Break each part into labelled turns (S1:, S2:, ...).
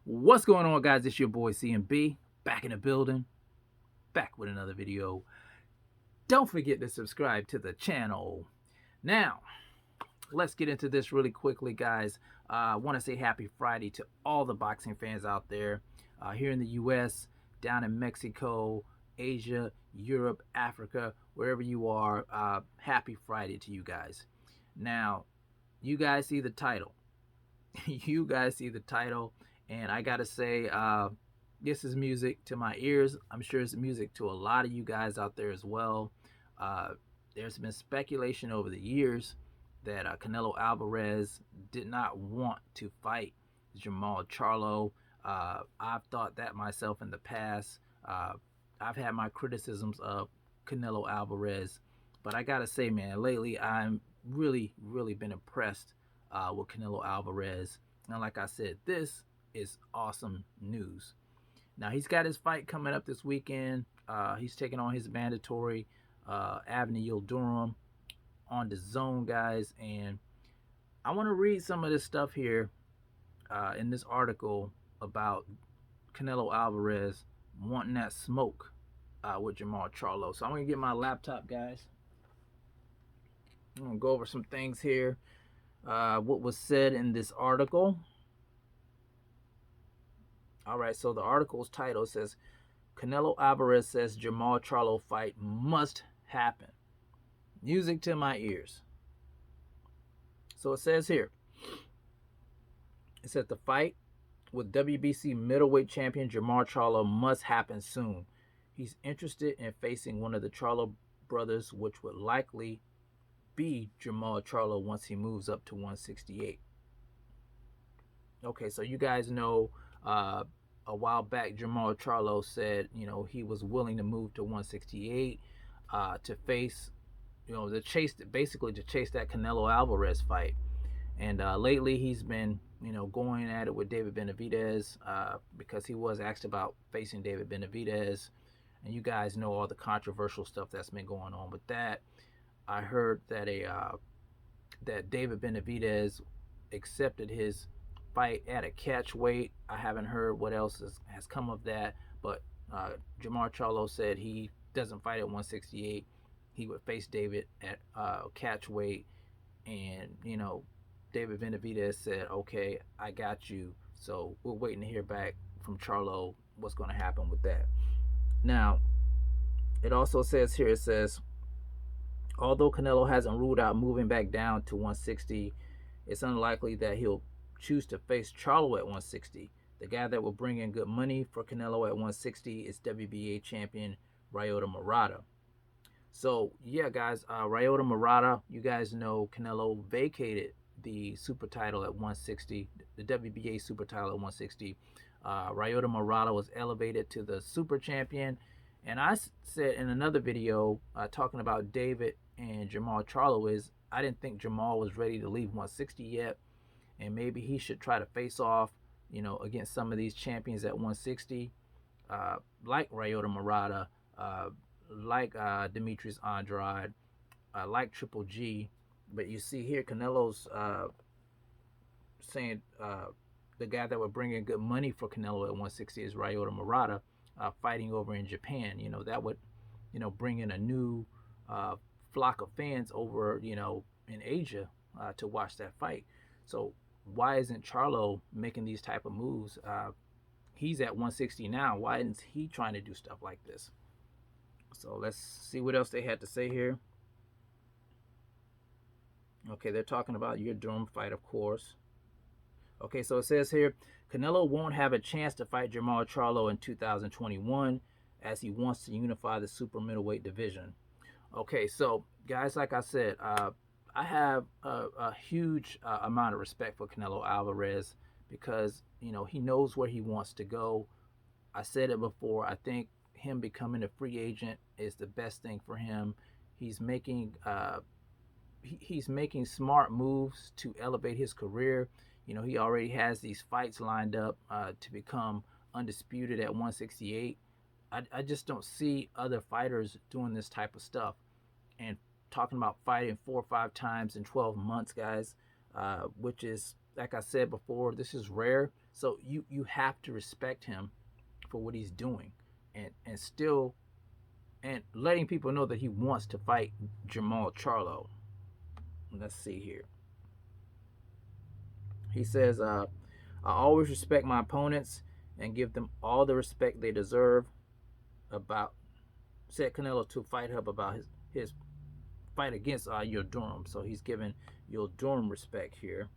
S1: What's going on, guys? It's your boy CMB back in the building, back with another video. Don't forget to subscribe to the channel. Now, let's get into this really quickly, guys. I want to say happy Friday to all the boxing fans out there here in the U.S., down in Mexico, Asia, Europe, Africa, wherever you are. Happy Friday to you guys. Now, you guys see the title. You guys see the title, and I gotta say, this is music to my ears. I'm sure it's music to a lot of you guys out there as well. Uh, there's been speculation over the years that Canelo Alvarez did not want to fight Jermall Charlo. I've thought that myself in the past. I've had my criticisms of Canelo Alvarez, but I gotta say, man, lately I'm really been impressed with Canelo Alvarez. And like I said, this is awesome news. Now he's got his fight coming up this weekend. He's taking on his mandatory Avenue Durham on the zone, guys. And I want to read some of this stuff here in this article about Canelo Alvarez wanting that smoke with Jermall Charlo. So I'm going to get my laptop, guys. I'm going to go over some things here. What was said in this article. All right, so the article's title says, Canelo Alvarez says Jermall Charlo fight must happen. Music to my ears. So it says here, it says the fight with WBC middleweight champion Jermall Charlo must happen soon. He's interested in facing one of the Charlo brothers, which would likely be Jermall Charlo once he moves up to 168. Okay, so you guys know a while back Jermall Charlo said, he was willing to move to 168 to face, to chase that Canelo Alvarez fight. And lately he's been, going at it with David Benavidez because he was asked about facing David Benavidez. And you guys know all the controversial stuff that's been going on with that. I heard that that David Benavidez accepted his fight at a catch weight. I haven't heard what else has come of that, but Jermall Charlo said he doesn't fight at 168. He would face David at catch weight, and David Benavidez said, "Okay, I got you." So we're waiting to hear back from Charlo what's going to happen with that. Now, it also says here, it says, although Canelo hasn't ruled out moving back down to 160, it's unlikely that he'll choose to face Charlo at 160. The guy that will bring in good money for Canelo at 160 is WBA champion Ryota Murata. So, yeah, guys, Ryota Murata, you guys know Canelo vacated the super title at 160, the WBA super title at 160. Ryota Murata was elevated to the super champion. And I said in another video talking about David and Jermall Charlo is I didn't think Jermall was ready to leave 160 yet, and maybe he should try to face off, against some of these champions at 160, like Ryota Murata, like Demetrius Andrade, like Triple G. But you see here, Canelo's saying the guy that would bring in good money for Canelo at 160 is Ryota Murata. Fighting over in Japan, that would, bring in a new flock of fans over, in Asia to watch that fight. So why isn't Charlo making these type of moves? He's at 160 now. Why isn't he trying to do stuff like this? So let's see what else they had to say here. Okay, they're talking about your Durham fight, of course. Okay, so it says here, Canelo won't have a chance to fight Jermall Charlo in 2021 as he wants to unify the super middleweight division. Okay, so guys, like I said, I have a huge amount of respect for Canelo Alvarez because, he knows where he wants to go. I said it before, I think him becoming a free agent is the best thing for him. He's making smart moves to elevate his career. He already has these fights lined up to become undisputed at 168. I just don't see other fighters doing this type of stuff. And talking about fighting 4 or 5 times in 12 months, guys, which is, like I said before, this is rare. So you have to respect him for what he's doing, and still and letting people know that he wants to fight Jermall Charlo. Let's see here. He says, I always respect my opponents and give them all the respect they deserve. About said Canelo to Fight Hub about his fight against Yildirim. So he's giving Yildirim respect here.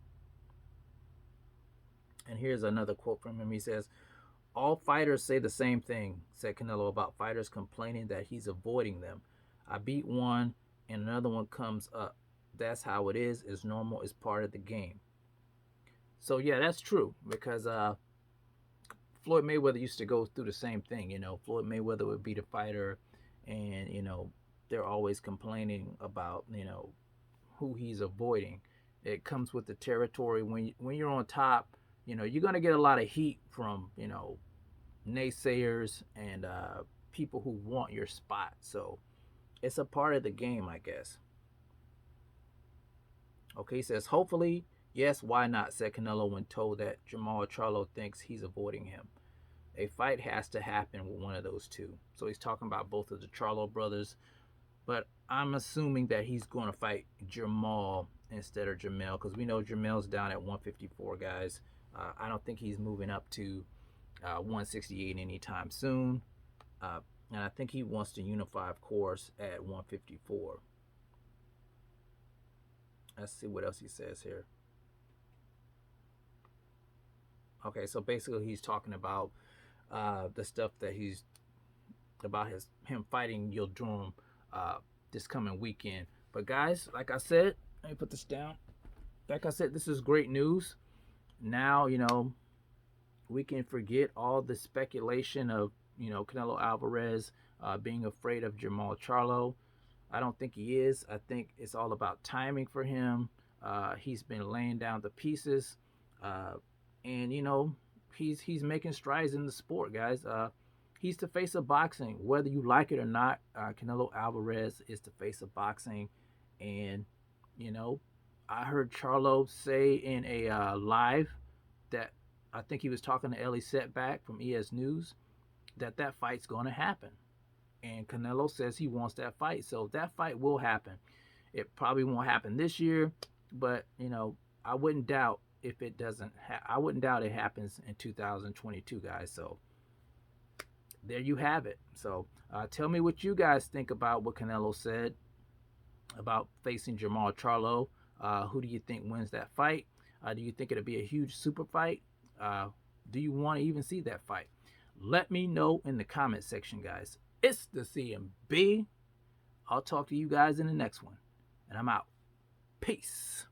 S1: And here's another quote from him. He says, all fighters say the same thing, said Canelo, about fighters complaining that he's avoiding them. I beat one and another one comes up. That's how it is. It's normal. It's part of the game. So yeah, that's true, because Floyd Mayweather used to go through the same thing. Floyd Mayweather would beat a fighter, and they're always complaining about who he's avoiding. It comes with the territory. When you're on top, you're gonna get a lot of heat from naysayers and people who want your spot. So it's a part of the game, I guess. Okay, he says, hopefully, yes, why not, said Canelo when told that Jermall Charlo thinks he's avoiding him. A fight has to happen with one of those two. So he's talking about both of the Charlo brothers, but I'm assuming that he's going to fight Jermall instead of Jermell, because we know Jermell's down at 154, guys. I don't think he's moving up to 168 anytime soon. And I think he wants to unify, of course, at 154. Let's see what else he says here. Okay, so basically he's talking about the stuff that he's about him fighting Yildirim this coming weekend. But guys, like I said, let me put this down. Like I said, this is great news. Now, we can forget all the speculation of, Canelo Alvarez being afraid of Jermall Charlo. I don't think he is. I think it's all about timing for him. He's been laying down the pieces, and he's making strides in the sport, guys. He's the face of boxing, whether you like it or not. Canelo Alvarez is the face of boxing, and I heard Charlo say in a live that I think he was talking to Ellie Setback from ES News that fight's going to happen. And Canelo says he wants that fight. So that fight will happen. It probably won't happen this year, but, I wouldn't doubt if it doesn't. I wouldn't doubt it happens in 2022, guys. So there you have it. So tell me what you guys think about what Canelo said about facing Jermall Charlo. Who do you think wins that fight? Do you think it'll be a huge super fight? Do you want to even see that fight? Let me know in the comment section, guys. It's the CMB. I'll talk to you guys in the next one. And I'm out. Peace.